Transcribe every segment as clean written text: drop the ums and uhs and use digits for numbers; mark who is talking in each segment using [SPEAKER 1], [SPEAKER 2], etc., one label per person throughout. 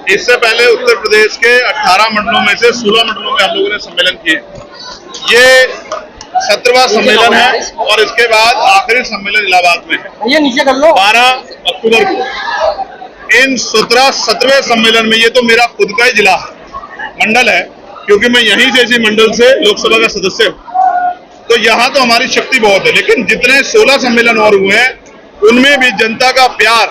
[SPEAKER 1] इससे पहले उत्तर प्रदेश के 18 मंडलों में से 16 मंडलों में हम लोगों ने सम्मेलन किए। ये 17वां सम्मेलन है और इसके बाद आखिरी सम्मेलन इलाहाबाद में है। ये नीचे कर लो 12 अक्टूबर को। इन 17वें सम्मेलन में ये तो मेरा खुद का ही जिला है, मंडल है, क्योंकि मैं यहीं से इसी मंडल से लोकसभा का सदस्य हूँ, तो यहाँ तो हमारी शक्ति बहुत है। लेकिन जितने 16 सम्मेलन और हुए हैं उनमें भी जनता का प्यार,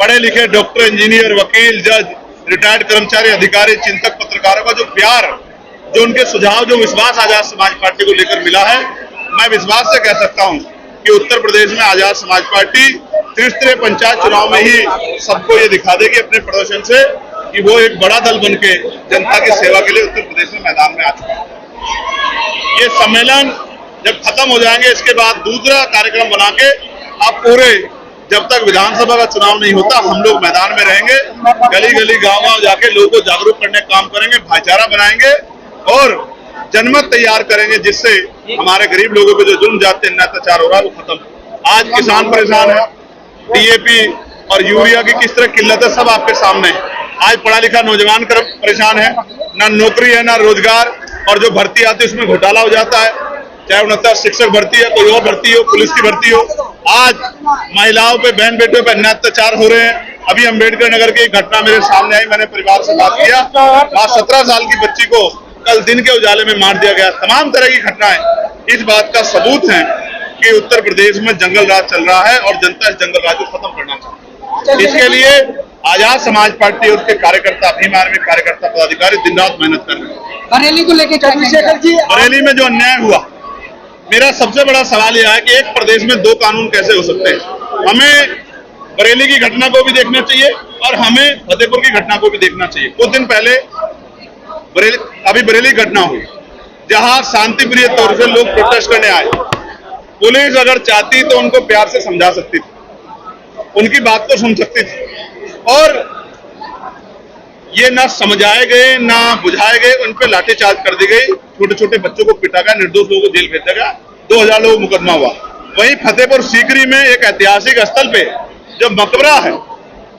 [SPEAKER 1] पढ़े लिखे डॉक्टर, इंजीनियर, वकील, जज, रिटायर्ड कर्मचारी, अधिकारी, चिंतक, पत्रकारों का जो प्यार, जो उनके सुझाव, जो विश्वास आजाद समाज पार्टी को लेकर मिला है, मैं विश्वास से कह सकता हूं कि उत्तर प्रदेश में आजाद समाज पार्टी त्रिस्तरीय पंचायत चुनाव में ही सबको ये दिखा देगी अपने प्रदर्शन से कि वो एक बड़ा दल बनके जनता की सेवा के लिए उत्तर प्रदेश में मैदान में आ चुका है। ये सम्मेलन जब खत्म हो जाएंगे इसके बाद दूसरा कार्यक्रम बना के आप पूरे, जब तक विधानसभा का चुनाव नहीं होता हम लोग मैदान में रहेंगे, गली गली गांव गांव जाके लोगों को जागरूक करने का काम करेंगे, भाईचारा बनाएंगे और जनमत तैयार करेंगे, जिससे हमारे गरीब लोगों पे जो जुल्म जाते हैं, अत्याचार हो रहा है वो खत्म। आज किसान परेशान है, डीएपी और यूरिया की किस तरह किल्लत है सब आपके सामने है। आज पढ़ा लिखा नौजवान परेशान है, ना नौकरी है ना रोजगार, और जो भर्ती आती है उसमें घोटाला हो जाता है, चाहे 69 शिक्षक भर्ती है, कोई और भर्ती हो, पुलिस की भर्ती हो। आज महिलाओं पे, बहन बेटियों पे अन्य अत्याचार हो रहे हैं। अभी अम्बेडकर नगर की घटना मेरे सामने आई, मैंने परिवार से बात किया, वहां 17 साल की बच्ची को कल दिन के उजाले में मार दिया गया। तमाम तरह की घटनाएं इस बात का सबूत है कि उत्तर प्रदेश में जंगल राज चल रहा है और जनता इस जंगल राज को खत्म करना चाहती है। इसके लिए आजाद समाज पार्टी और उसके कार्यकर्ता, भीम आर्मी कार्यकर्ता, पदाधिकारी दिन रात मेहनत कर रहे हैं। बरेली को लेकर चंद्रशेखर जी, बरेली में जो अन्याय हुआ, मेरा सबसे बड़ा सवाल यह है कि एक प्रदेश में 2 कानून कैसे हो सकते हैं। हमें बरेली की घटना को भी देखना चाहिए और हमें फतेहपुर की घटना को भी देखना चाहिए। कुछ दिन पहले बरेली घटना हुई जहां शांतिप्रिय तौर से लोग प्रोटेस्ट करने आए। पुलिस अगर चाहती तो उनको प्यार से समझा सकती थी, उनकी बात को सुन सकती थी, और ये ना समझाए गए ना बुझाए गए, उन पे लाठीचार्ज कर दी गई, छोटे छोटे बच्चों को पिटा गया, निर्दोष लोगों को जेल भेजा गया, 2000 लोगों मुकदमा हुआ। वहीं फतेहपुर सीकरी में एक ऐतिहासिक स्थल पे जो मकबरा है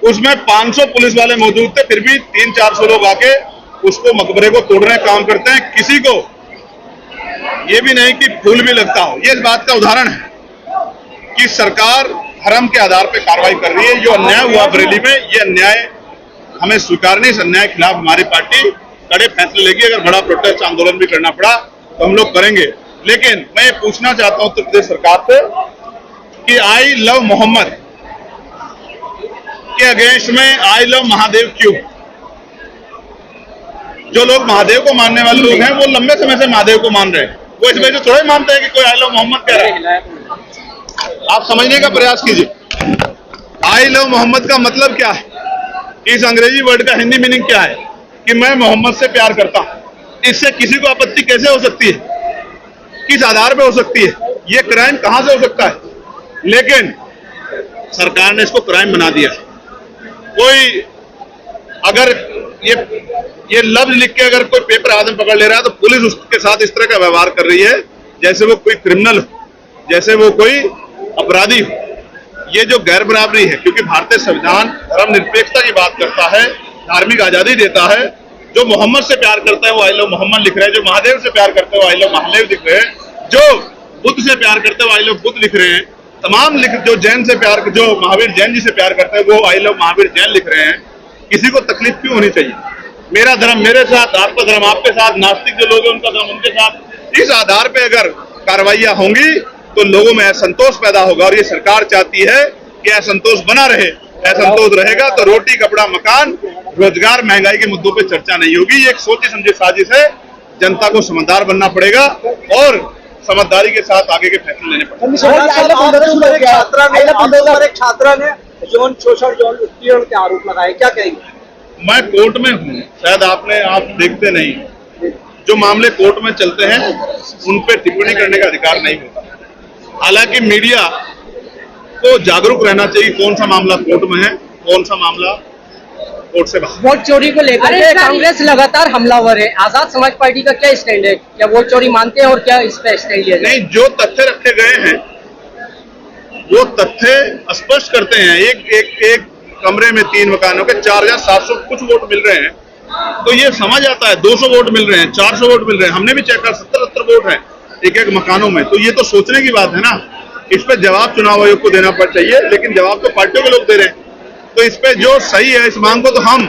[SPEAKER 1] उसमें 500 पुलिस वाले मौजूद थे, फिर भी 300-400 लोग आके उसको, मकबरे को तोड़ने का काम करते हैं। किसी को ये भी नहीं कि फूल भी लगता हो। ये इस बात का उदाहरण है कि सरकार धर्म के आधार पर कार्रवाई कर रही है। जो अन्याय हुआ बरेली में, ये अन्याय हमें स्वीकार नहीं। इस अन्याय के खिलाफ हमारी पार्टी कड़े फैसले लेगी। अगर बड़ा प्रोटेस्ट आंदोलन भी करना पड़ा तो हम लोग करेंगे। लेकिन मैं ये पूछना चाहता हूं उत्तर प्रदेश सरकार से कि आई लव मोहम्मद के अगेंस्ट में आई लव महादेव क्यों? जो लोग महादेव को मानने वाले लोग हैं वो लंबे समय से महादेव को मान रहे हैं, वो इस वजह से थोड़े मानते हैं कि कोई आई लव मोहम्मद कह रहा है। आप समझने का प्रयास कीजिए, आई लव मोहम्मद का मतलब क्या है, इस अंग्रेजी वर्ड का हिंदी मीनिंग क्या है कि मैं मोहम्मद से प्यार करता हूं। इससे किसी को आपत्ति कैसे हो सकती है, किस आधार पे हो सकती है, ये क्राइम कहां से हो सकता है? लेकिन सरकार ने इसको क्राइम बना दिया। कोई अगर ये लफ्ज लिख के अगर कोई पेपर आदमी पकड़ ले रहा है तो पुलिस उसके साथ इस तरह का व्यवहार कर रही है जैसे वो कोई क्रिमिनल हो, जैसे वो कोई अपराधी हो। ये जो गैर बराबरी है, क्योंकि भारतीय संविधान धर्मनिरपेक्षता की बात करता है, धार्मिक आजादी देता है। जो मोहम्मद से प्यार करता है वो आई लव मोहम्मद लिख रहे हैं, जो महादेव से प्यार करते हैं वो आई लव महादेव लिख रहे हैं, जो बुद्ध से प्यार करते हैं वो आई लव बुद्ध लिख रहे हैं, तमाम जो जैन से प्यार, जो महावीर जैन जी से प्यार करते हैं वो आई लव महावीर जैन लिख रहे हैं। किसी को तकलीफ क्यों होनी चाहिए? मेरा धर्म मेरे साथ, आपका धर्म आपके साथ, नास्तिक जो लोग हैं उनका धर्म उनके साथ। इस आधार पर अगर कार्रवाइयां होंगी तो लोगों में असंतोष पैदा होगा, और ये सरकार चाहती है कि असंतोष बना रहे। असंतोष रहेगा तो रोटी, कपड़ा, मकान, रोजगार, महंगाई के मुद्दों पे चर्चा नहीं होगी। ये एक सोची समझी साजिश है। जनता को समझदार बनना पड़ेगा और समझदारी के साथ आगे के फैसले लेने पड़ेंगे।
[SPEAKER 2] एक छात्रा ने यौन शोषण, यौन उत्पीड़न के आरोप लगाए, क्या कहेंगे?
[SPEAKER 1] मैं कोर्ट में हूँ, शायद आप देखते नहीं, जो मामले कोर्ट में चलते हैं उन पे टिप्पणी करने का अधिकार नहीं होता। हालांकि मीडिया को जागरूक रहना चाहिए कौन सा मामला कोर्ट में है, कौन सा मामला कोर्ट से बाहर।
[SPEAKER 3] वोट चोरी को लेकर के कांग्रेस लगातार हमलावर है, आजाद समाज पार्टी का क्या स्टैंड है? क्या वोट चोरी मानते हैं और क्या इस पे स्टैंड लिया जाए?
[SPEAKER 1] नहीं, जो तथ्य रखे गए हैं वो तथ्य स्पष्ट करते हैं। एक कमरे में 3 मकानों के 4,700 कुछ वोट मिल रहे हैं। तो ये समझ आता है 200 वोट मिल रहे हैं, 400 वोट मिल रहे हैं, हमने भी चेक कर 70-70 वोट हैं एक मकानों में। तो ये तो सोचने की बात है ना, इस पे जवाब चुनाव आयोग को देना चाहिए, लेकिन जवाब तो पार्टियों के लोग दे रहे हैं। तो इस पे जो सही है, इस मांग को तो हम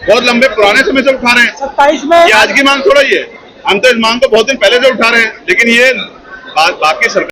[SPEAKER 1] बहुत लंबे पुराने समय से उठा रहे हैं।
[SPEAKER 2] 27 में
[SPEAKER 1] ये आज की मांग थोड़ा ही है, हम तो इस मांग को बहुत दिन पहले से उठा रहे हैं, लेकिन ये बाकी सरकार